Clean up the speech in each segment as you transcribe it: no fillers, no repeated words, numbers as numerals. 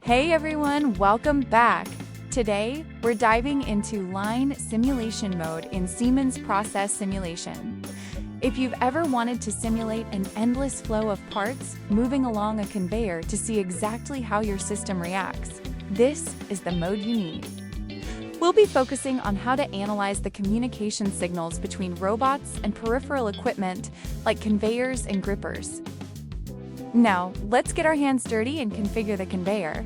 Hey everyone, welcome back. Today, we're diving into line simulation mode in Siemens process simulation. If you've ever wanted to simulate an endless flow of parts moving along a conveyor to see exactly how your system reacts, this is the mode you need. We'll be focusing on how to analyze the communication signals between robots and peripheral equipment like conveyors and grippers. Now, let's get our hands dirty and configure the conveyor.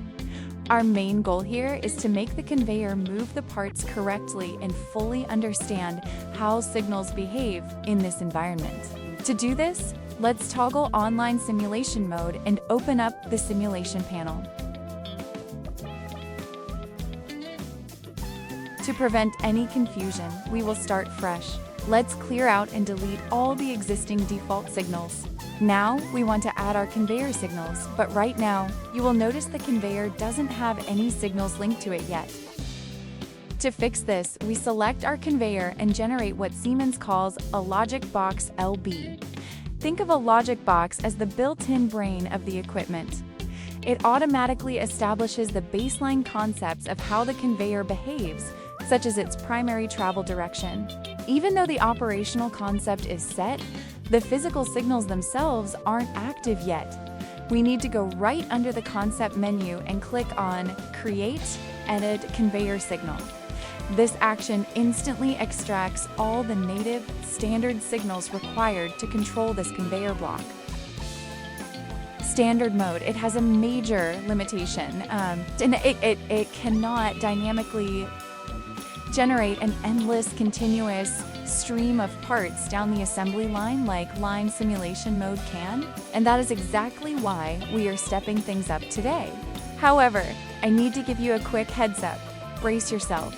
Our main goal here is to make the conveyor move the parts correctly and fully understand how signals behave in this environment. To do this, let's toggle online simulation mode and open up the simulation panel. To prevent any confusion, we will start fresh. Let's clear out and delete all the existing default signals. Now, we want to add our conveyor signals, but right now, you will notice the conveyor doesn't have any signals linked to it yet. To fix this, we select our conveyor and generate what Siemens calls a logic box LB. Think of a logic box as the built-in brain of the equipment. It automatically establishes the baseline concepts of how the conveyor behaves, such as its primary travel direction. Even though the operational concept is set, the physical signals themselves aren't active yet. We need to go right under the concept menu and click on Create, Edit Conveyor Signal. This action instantly extracts all the native, standard signals required to control this conveyor block. Standard mode, it has a major limitation, and it cannot dynamically generate an endless, continuous stream of parts down the assembly line like line simulation mode can, and that is exactly why we are stepping things up today. However, I need to give you a quick heads up. Brace yourselves,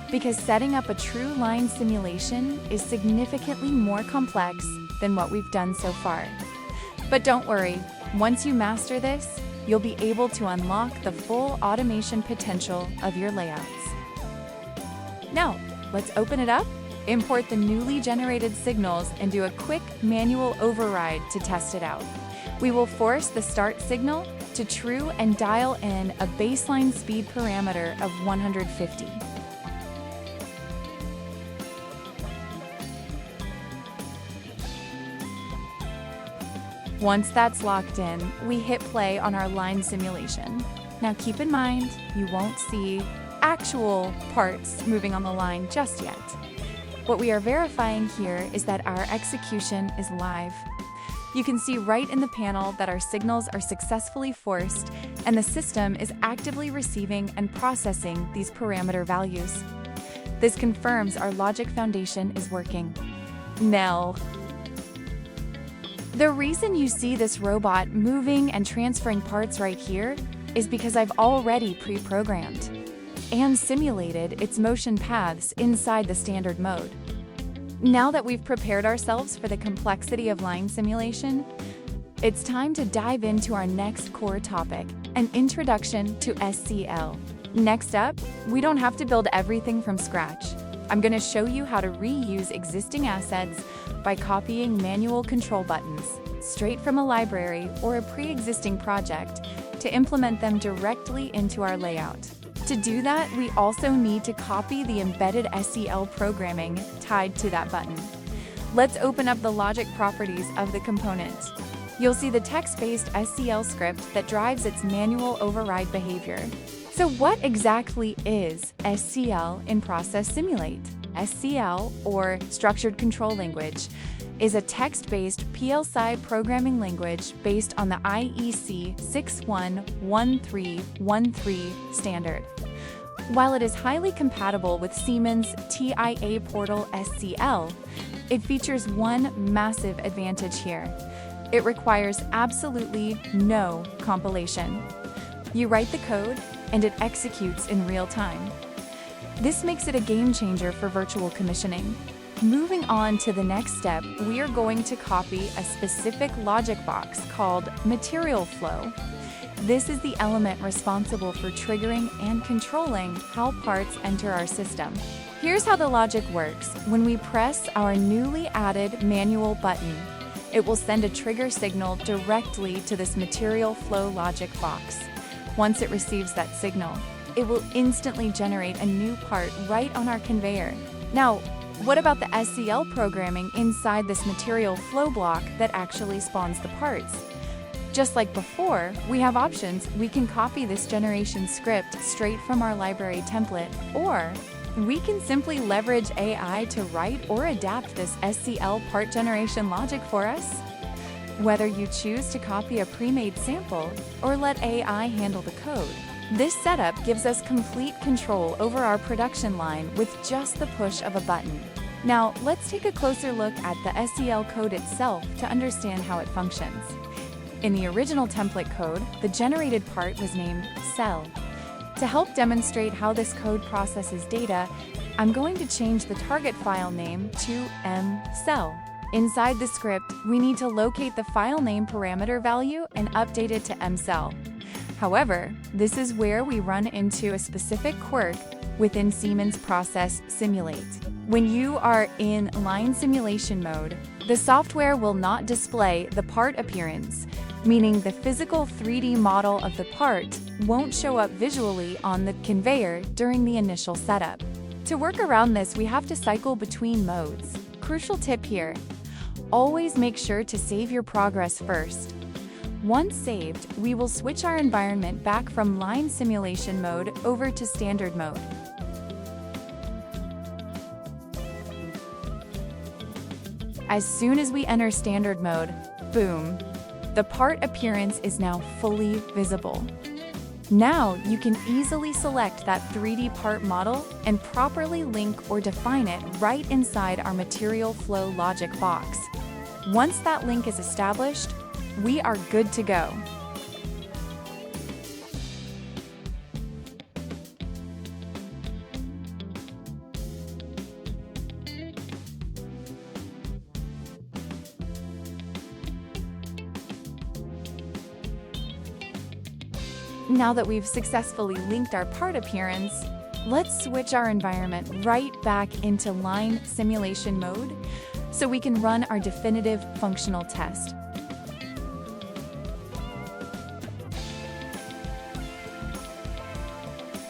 because setting up a true line simulation is significantly more complex than what we've done so far. But don't worry, once you master this, you'll be able to unlock the full automation potential of your layouts. Now, let's open it up, import the newly generated signals, and do a quick manual override to test it out. We will force the start signal to true and dial in a baseline speed parameter of 150. Once that's locked in, we hit play on our line simulation. Now keep in mind, you won't see actual parts moving on the line just yet. What we are verifying here is that our execution is live. You can see right in the panel that our signals are successfully forced and the system is actively receiving and processing these parameter values. This confirms our logic foundation is working. Now, the reason you see this robot moving and transferring parts right here is because I've already pre-programmed and simulated its motion paths inside the standard mode. Now that we've prepared ourselves for the complexity of line simulation, it's time to dive into our next core topic, an introduction to SCL. Next up, we don't have to build everything from scratch. I'm going to show you how to reuse existing assets by copying manual control buttons straight from a library or a pre-existing project to implement them directly into our layout. To do that, we also need to copy the embedded SCL programming tied to that button. Let's open up the logic properties of the component. You'll see the text-based SCL script that drives its manual override behavior. So what exactly is SCL in Process Simulate? SCL, or Structured Control Language, is a text-based PLC programming language based on the IEC 611313 standard. While it is highly compatible with Siemens TIA Portal SCL, it features one massive advantage here. It requires absolutely no compilation. You write the code, and it executes in real time. This makes it a game changer for virtual commissioning. Moving on to the next step, we are going to copy a specific logic box called material flow. This is the element responsible for triggering and controlling how parts enter our system. Here's how the logic works. When we press our newly added manual button, it will send a trigger signal directly to this material flow logic box. Once it receives that signal, it will instantly generate a new part right on our conveyor. Now, what about the SCL programming inside this material flow block that actually spawns the parts? Just like before, we have options. We can copy this generation script straight from our library template, or we can simply leverage AI to write or adapt this SCL part generation logic for us. Whether you choose to copy a pre-made sample or let AI handle the code, this setup gives us complete control over our production line with just the push of a button. Now, let's take a closer look at the SCL code itself to understand how it functions. In the original template code, the generated part was named cell. To help demonstrate how this code processes data, I'm going to change the target file name to mcell. Inside the script, we need to locate the file name parameter value and update it to mcell. However, this is where we run into a specific quirk within Siemens Process Simulate. When you are in line simulation mode, the software will not display the part appearance, meaning the physical 3D model of the part won't show up visually on the conveyor during the initial setup. To work around this, we have to cycle between modes. Crucial tip here: always make sure to save your progress first. Once saved, we will switch our environment back from line simulation mode over to standard mode. As soon as we enter standard mode, boom, the part appearance is now fully visible. Now you can easily select that 3D part model and properly link or define it right inside our material flow logic box. Once that link is established, we are good to go. Now that we've successfully linked our part appearance, let's switch our environment right back into line simulation mode so we can run our definitive functional test.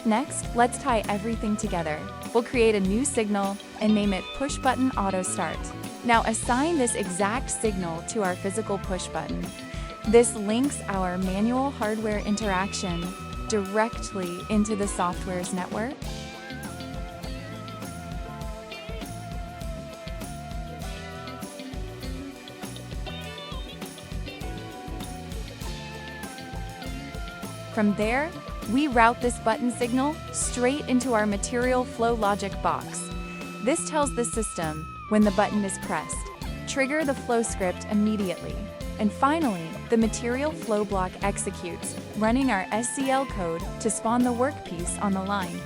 Next, let's tie everything together. We'll create a new signal and name it Push Button Auto Start. Now assign this exact signal to our physical push button. This links our manual hardware interaction directly into the software's network. From there, we route this button signal straight into our material flow logic box. This tells the system when the button is pressed. Trigger the flow script immediately. And finally, the material flow block executes, running our SCL code to spawn the workpiece on the line.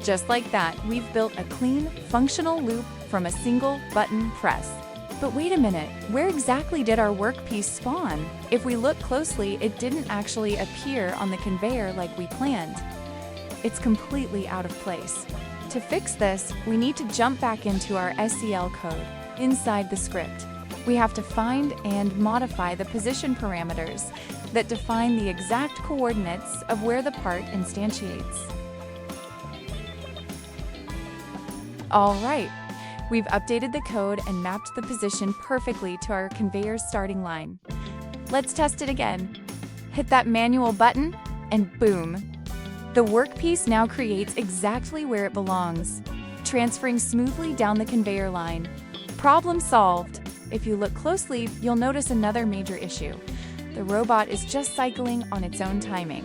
Just like that, we've built a clean, functional loop from a single button press. But wait a minute, where exactly did our workpiece spawn? If we look closely, it didn't actually appear on the conveyor like we planned. It's completely out of place. To fix this, we need to jump back into our SCL code inside the script. We have to find and modify the position parameters that define the exact coordinates of where the part instantiates. All right, we've updated the code and mapped the position perfectly to our conveyor's starting line. Let's test it again. Hit that manual button, and boom. The workpiece now creates exactly where it belongs, transferring smoothly down the conveyor line. Problem solved. If you look closely, you'll notice another major issue. The robot is just cycling on its own timing.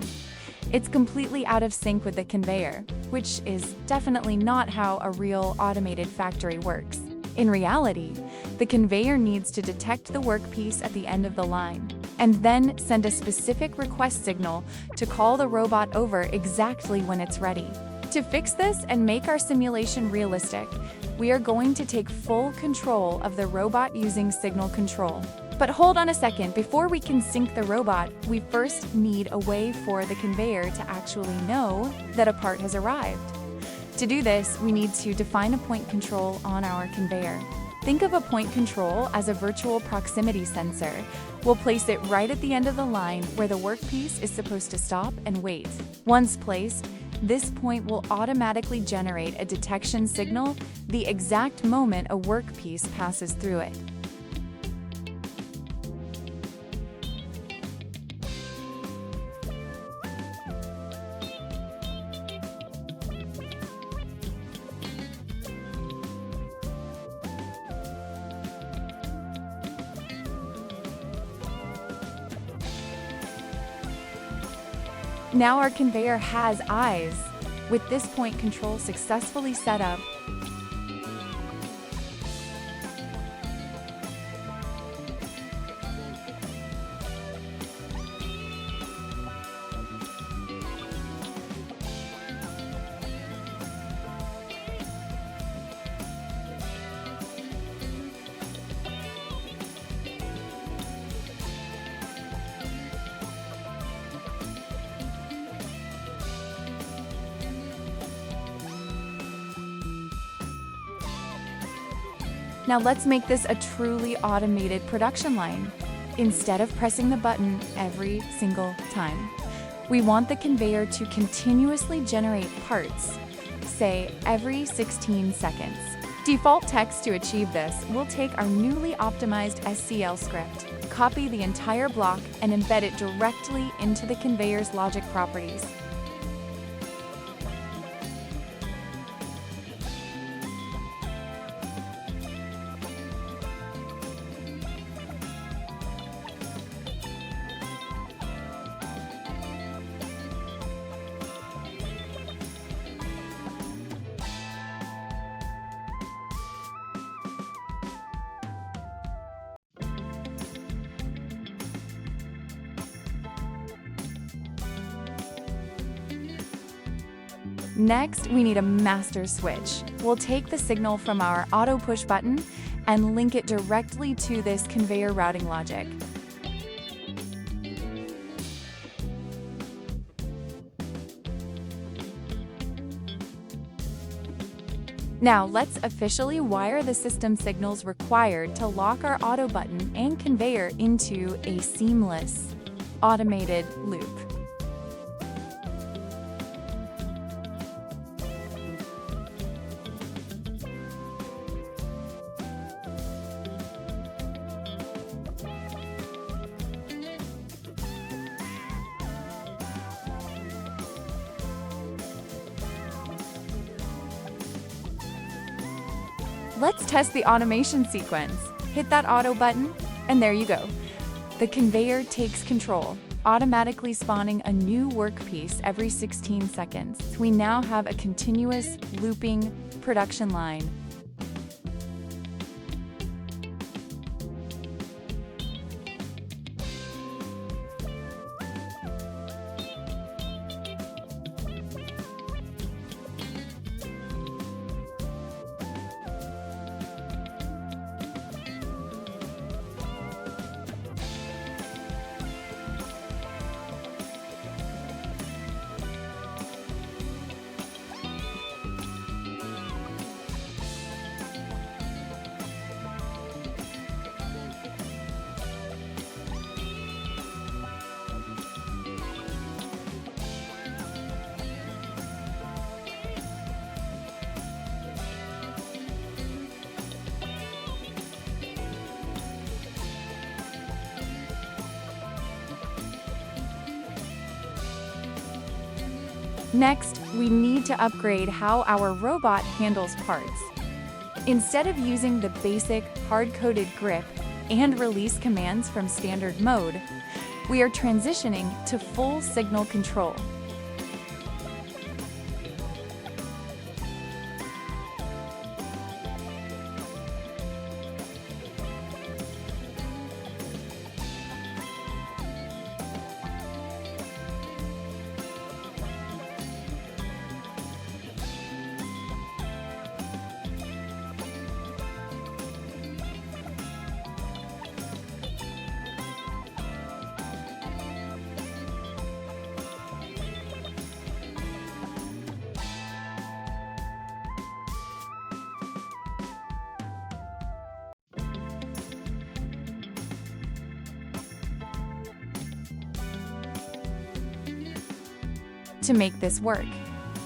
It's completely out of sync with the conveyor, which is definitely not how a real automated factory works. In reality, the conveyor needs to detect the workpiece at the end of the line, and then send a specific request signal to call the robot over exactly when it's ready. To fix this and make our simulation realistic, we are going to take full control of the robot using signal control. But hold on a second, before we can sync the robot, we first need a way for the conveyor to actually know that a part has arrived. To do this, we need to define a point control on our conveyor. Think of a point control as a virtual proximity sensor. We'll place it right at the end of the line where the workpiece is supposed to stop and wait. Once placed, this point will automatically generate a detection signal the exact moment a workpiece passes through it. Now our conveyor has eyes. With this point control successfully set up, now let's make this a truly automated production line. Instead of pressing the button every single time, we want the conveyor to continuously generate parts, say every 16 seconds. Default text to achieve this will take our newly optimized SCL script, copy the entire block, and embed it directly into the conveyor's logic properties. Next, we need a master switch. We'll take the signal from our auto push button and link it directly to this conveyor routing logic. Now let's officially wire the system signals required to lock our auto button and conveyor into a seamless, automated loop. Let's test the automation sequence. Hit that auto button, and there you go. The conveyor takes control, automatically spawning a new workpiece every 16 seconds. We now have a continuous, looping production line. Next, we need to upgrade how our robot handles parts. Instead of using the basic hard-coded grip and release commands from standard mode, we are transitioning to full signal control. To make this work,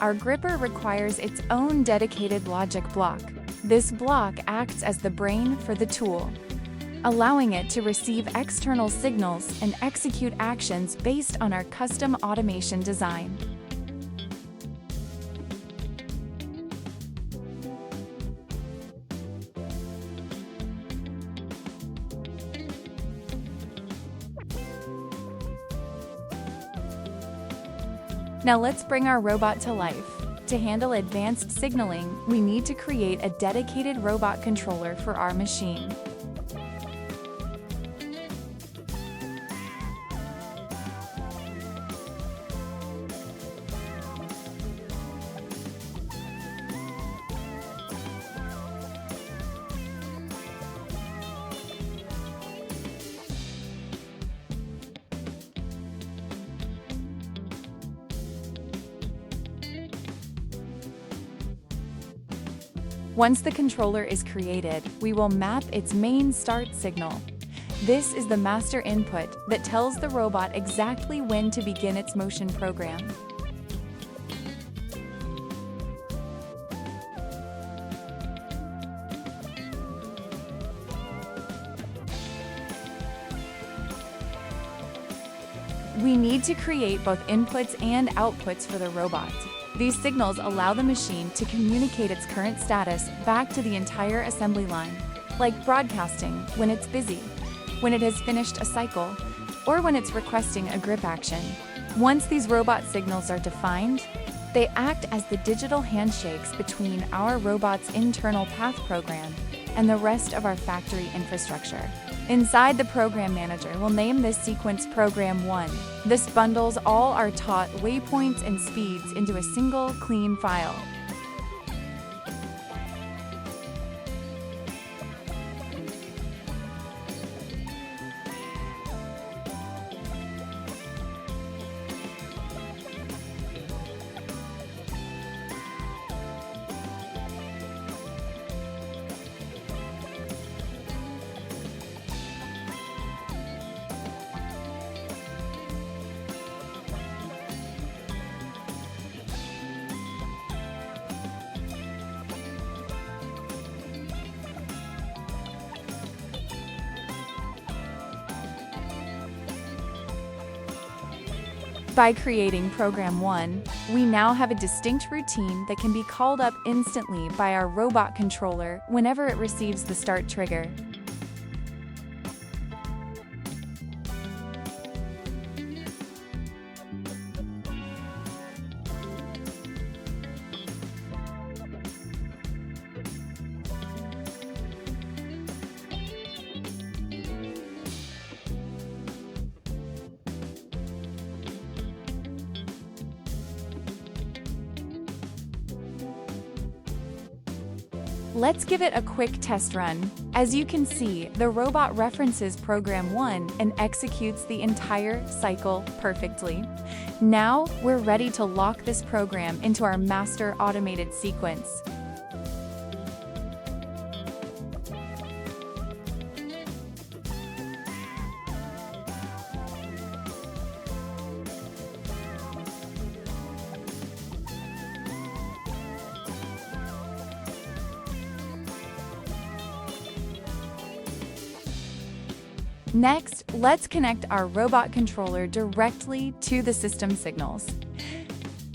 our gripper requires its own dedicated logic block. This block acts as the brain for the tool, allowing it to receive external signals and execute actions based on our custom automation design. Now let's bring our robot to life. To handle advanced signaling, we need to create a dedicated robot controller for our machine. Once the controller is created, we will map its main start signal. This is the master input that tells the robot exactly when to begin its motion program. We need to create both inputs and outputs for the robot. These signals allow the machine to communicate its current status back to the entire assembly line, like broadcasting when it's busy, when it has finished a cycle, or when it's requesting a grip action. Once these robot signals are defined, they act as the digital handshakes between our robot's internal path program and the rest of our factory infrastructure. Inside the Program Manager, we'll name this sequence Program 1. This bundles all our taught waypoints and speeds into a single, clean file. By creating Program 1, we now have a distinct routine that can be called up instantly by our robot controller whenever it receives the start trigger. Let's give it a quick test run. As you can see, the robot references Program 1 and executes the entire cycle perfectly. Now, we're ready to lock this program into our master automated sequence. Next, let's connect our robot controller directly to the system signals.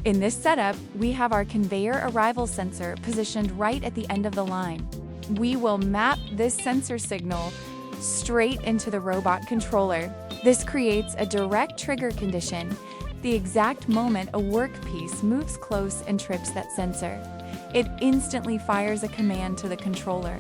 In this setup, we have our conveyor arrival sensor positioned right at the end of the line. We will map this sensor signal straight into the robot controller. This creates a direct trigger condition, the exact moment a workpiece moves close and trips that sensor. It instantly fires a command to the controller.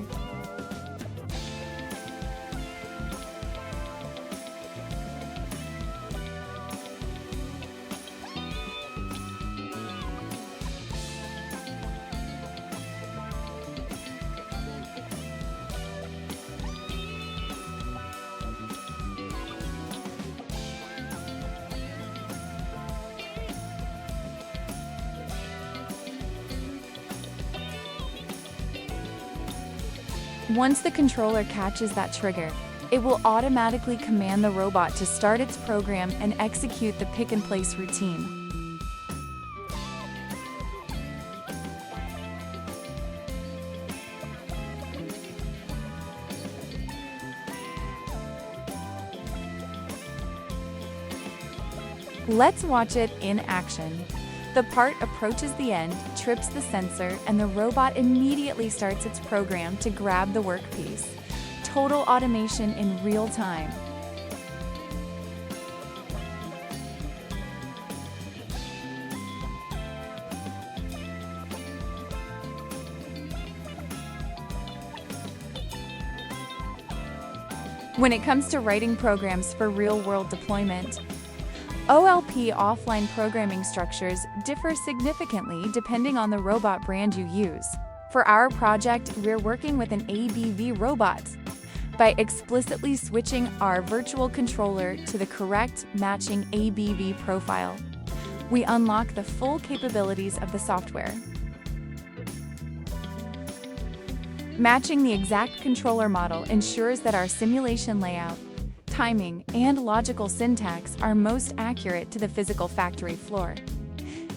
Once the controller catches that trigger, it will automatically command the robot to start its program and execute the pick-and-place routine. Let's watch it in action. The part approaches the end, trips the sensor, and the robot immediately starts its program to grab the workpiece. Total automation in real time. When it comes to writing programs for real-world deployment, OLP offline programming structures differ significantly depending on the robot brand you use. For our project, we're working with an ABB robot. By explicitly switching our virtual controller to the correct matching ABB profile, we unlock the full capabilities of the software. Matching the exact controller model ensures that our simulation layout, timing, and logical syntax are most accurate to the physical factory floor.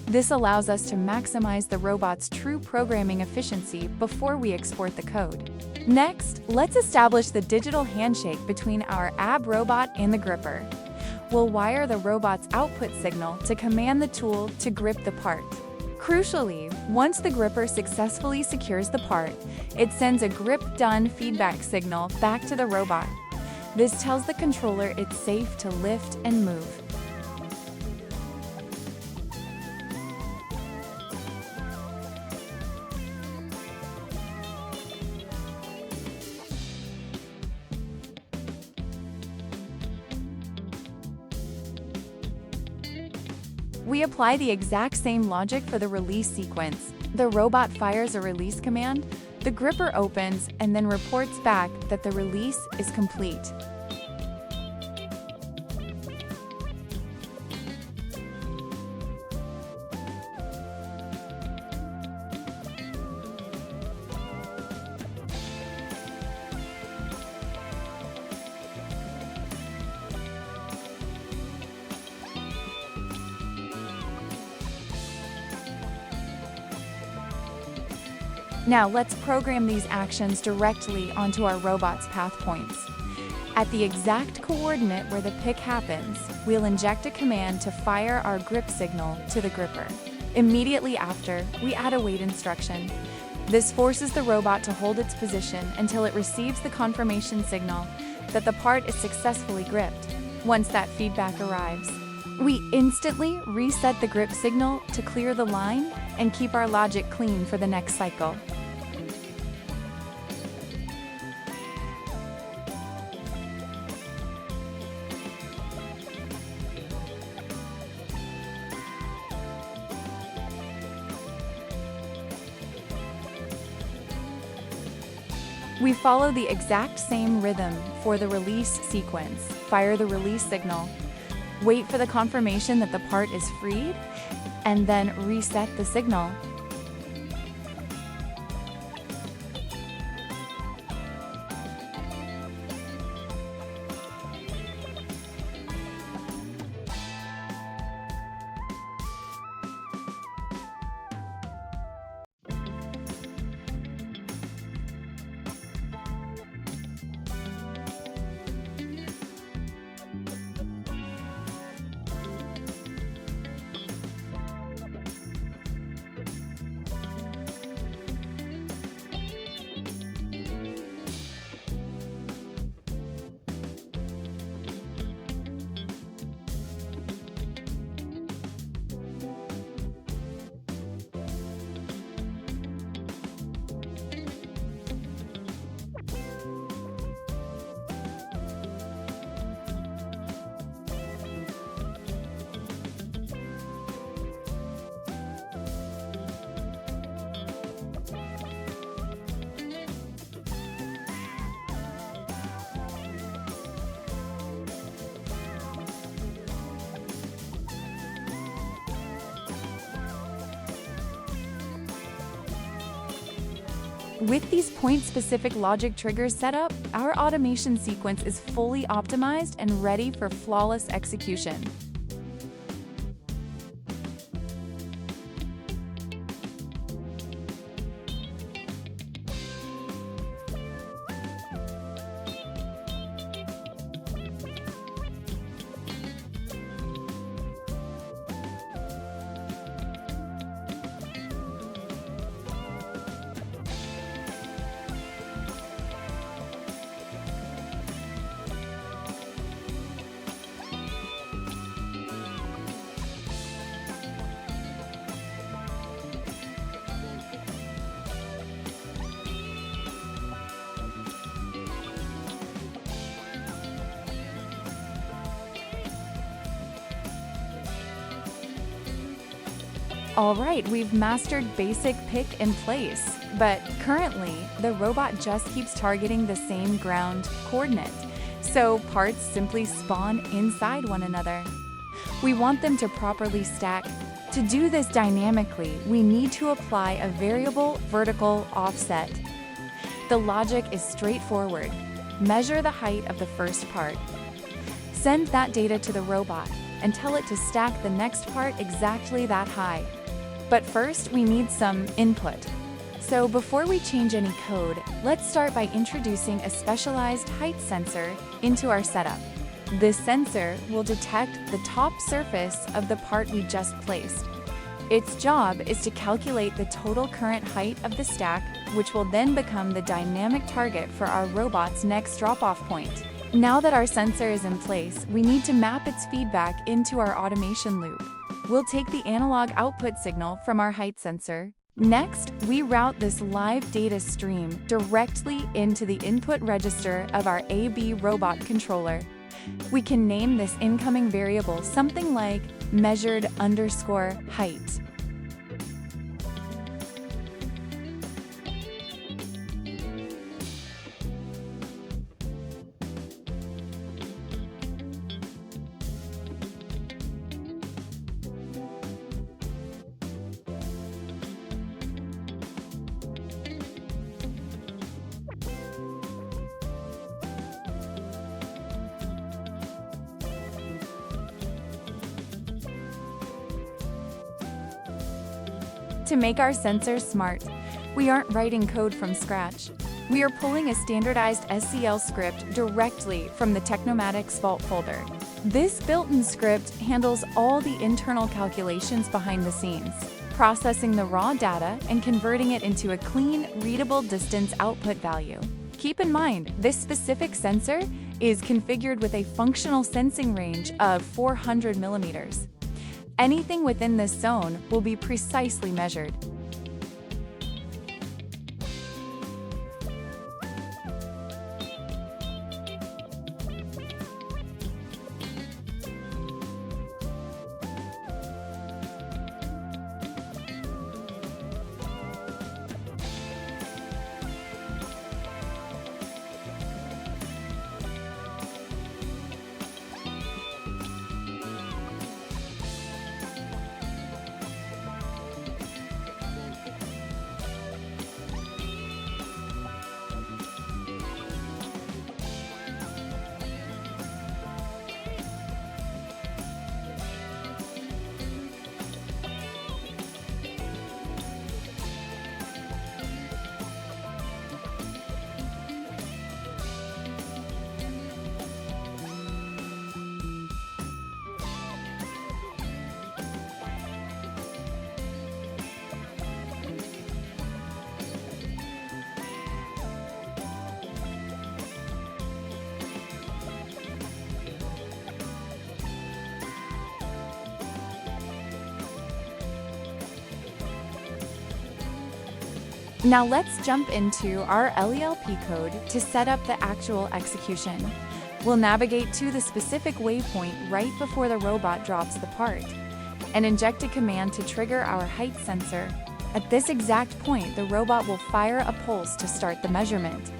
This allows us to maximize the robot's true programming efficiency before we export the code. Next, let's establish the digital handshake between our ABB robot and the gripper. We'll wire the robot's output signal to command the tool to grip the part. Crucially, once the gripper successfully secures the part, it sends a grip done feedback signal back to the robot. This tells the controller it's safe to lift and move. We apply the exact same logic for the release sequence. The robot fires a release command, the gripper opens, and then reports back that the release is complete. Now let's program these actions directly onto our robot's path points. At the exact coordinate where the pick happens, we'll inject a command to fire our grip signal to the gripper. Immediately after, we add a wait instruction. This forces the robot to hold its position until it receives the confirmation signal that the part is successfully gripped. Once that feedback arrives, we instantly reset the grip signal to clear the line and keep our logic clean for the next cycle. We follow the exact same rhythm for the release sequence. Fire the release signal, wait for the confirmation that the part is freed, and then reset the signal. With these point-specific logic triggers set up, our automation sequence is fully optimized and ready for flawless execution. All right, we've mastered basic pick and place, but currently, the robot just keeps targeting the same ground coordinate, so parts simply spawn inside one another. We want them to properly stack. To do this dynamically, we need to apply a variable vertical offset. The logic is straightforward. Measure the height of the first part. Send that data to the robot and tell it to stack the next part exactly that high. But first, we need some input. So before we change any code, let's start by introducing a specialized height sensor into our setup. This sensor will detect the top surface of the part we just placed. Its job is to calculate the total current height of the stack, which will then become the dynamic target for our robot's next drop-off point. Now that our sensor is in place, we need to map its feedback into our automation loop. We'll take the analog output signal from our height sensor. Next, we route this live data stream directly into the input register of our ABB robot controller. We can name this incoming variable something like measured_height. To make our sensors smart, we aren't writing code from scratch. We are pulling a standardized SCL script directly from the Tecnomatix vault folder. This built-in script handles all the internal calculations behind the scenes, processing the raw data and converting it into a clean, readable distance output value. Keep in mind, this specific sensor is configured with a functional sensing range of 400 millimeters. Anything within this zone will be precisely measured. Now let's jump into our LELP code to set up the actual execution. We'll navigate to the specific waypoint right before the robot drops the part, and inject a command to trigger our height sensor. At this exact point, the robot will fire a pulse to start the measurement.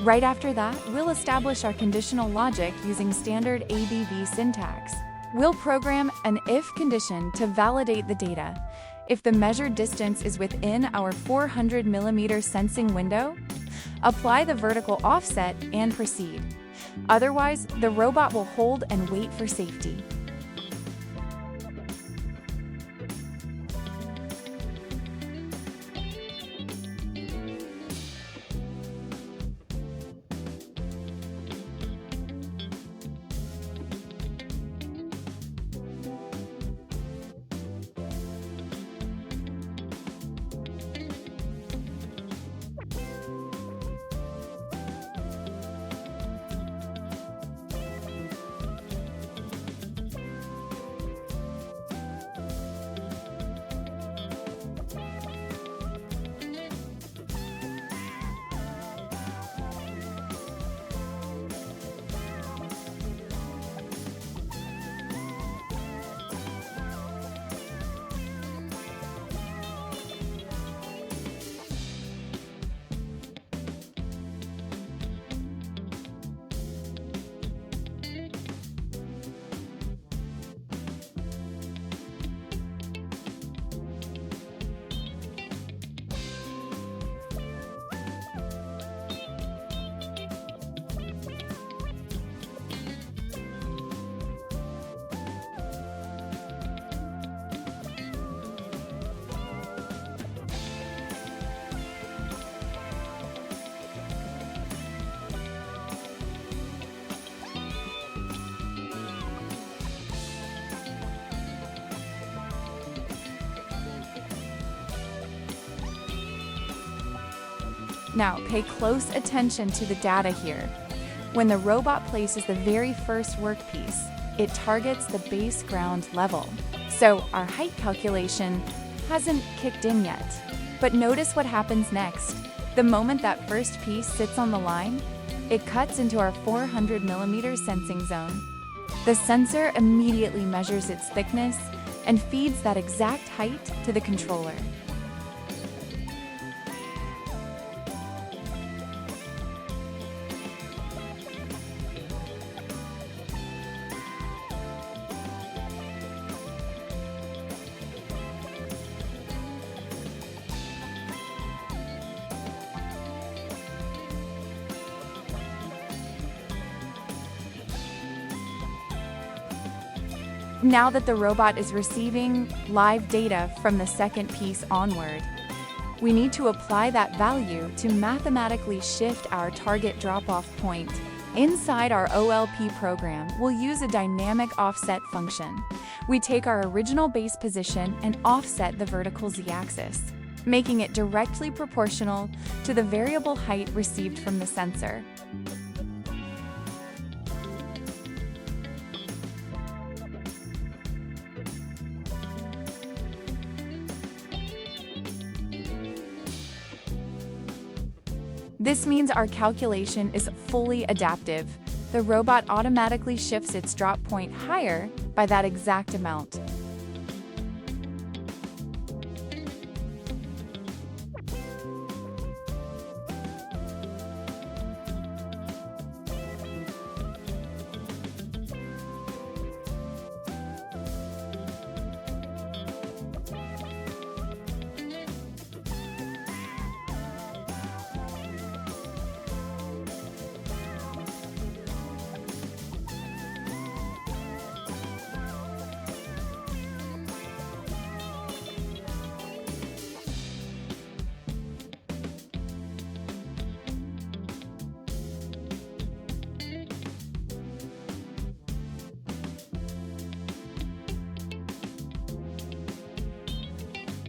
Right after that, we'll establish our conditional logic using standard ABB syntax. We'll program an if condition to validate the data. If the measured distance is within our 400 millimeter sensing window, apply the vertical offset and proceed. Otherwise, the robot will hold and wait for safety. Now, pay close attention to the data here. When the robot places the very first workpiece, it targets the base ground level. So our height calculation hasn't kicked in yet. But notice what happens next. The moment that first piece sits on the line, it cuts into our 400mm sensing zone. The sensor immediately measures its thickness and feeds that exact height to the controller. Now that the robot is receiving live data from the second piece onward, we need to apply that value to mathematically shift our target drop-off point. Inside our OLP program, we'll use a dynamic offset function. We take our original base position and offset the vertical z-axis, making it directly proportional to the variable height received from the sensor. This means our calculation is fully adaptive. The robot automatically shifts its drop point higher by that exact amount.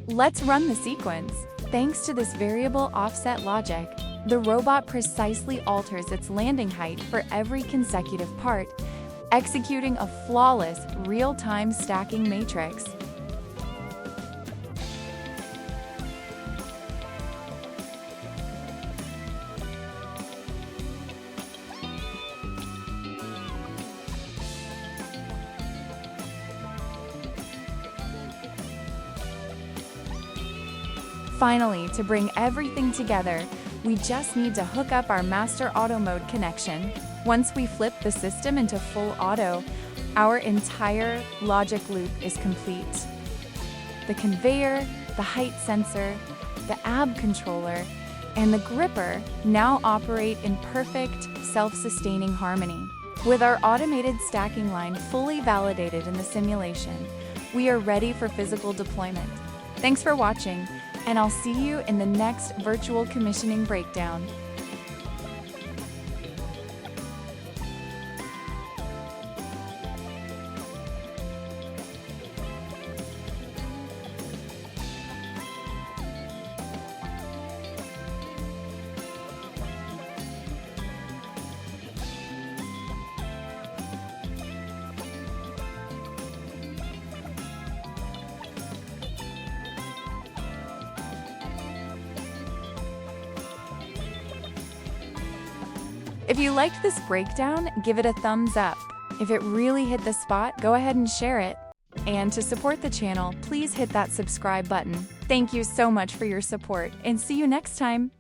Let's run the sequence. Thanks to this variable offset logic, the robot precisely alters its landing height for every consecutive part, executing a flawless, real-time stacking matrix. Finally, to bring everything together, we just need to hook up our master auto mode connection. Once we flip the system into full auto, our entire logic loop is complete. The conveyor, the height sensor, the ABB controller, and the gripper now operate in perfect, self-sustaining harmony. With our automated stacking line fully validated in the simulation, we are ready for physical deployment. Thanks for watching, and I'll see you in the next virtual commissioning breakdown. If you liked this breakdown, give it a thumbs up. If it really hit the spot, go ahead and share it. And to support the channel, please hit that subscribe button. Thank you so much for your support, and see you next time.